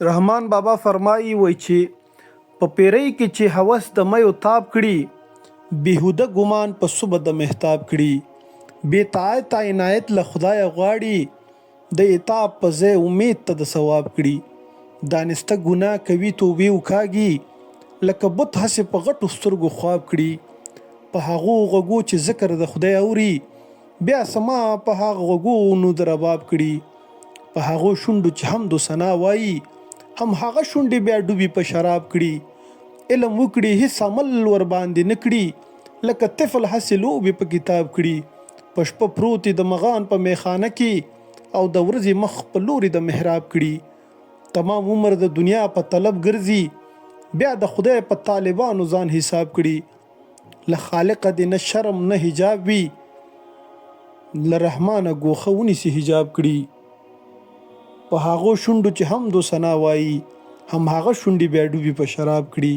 رحمان بابا فرمایي وای چې په پیرۍ کې چې هوس د میو تاب کړي بیهوده ګمان په صبح د محتاب کړي بې طاعت عنایت له خدای غواړي د عتاب په ځای امید ته د ثواب کړي دانسته ګناه کوي توبې وکاږي لکه بت هسې په غټو سترګو خواب کړي په هغو غوږو چې ذکر د خدای اوري بیا سما په هغه غوږو نو د رباب کړي په هغو شونډو چې هم دو ثنا وایي هم هغه شونډې بیا ډوبي په شراب کړي علم وکړي هیڅ عمل ور باندې نه کړي لکه طفل هسې لوبې په کتاب کړي په شپه پروتې د مغان په میخانه کې او د ورځې مخ په لوري د محراب کړي تمام عمر د دنیا په طلب ګرځي بیا د خدای په طالبانو ځان حساب کړي له خالقه دې نه شرم نه حجاب وي له رحمانه ګوښه ونیسي حجاب کړي په هغو شونډو چې هم دو ثنا وایي هم هغه شونډې بیا ډوبي په شراب کړي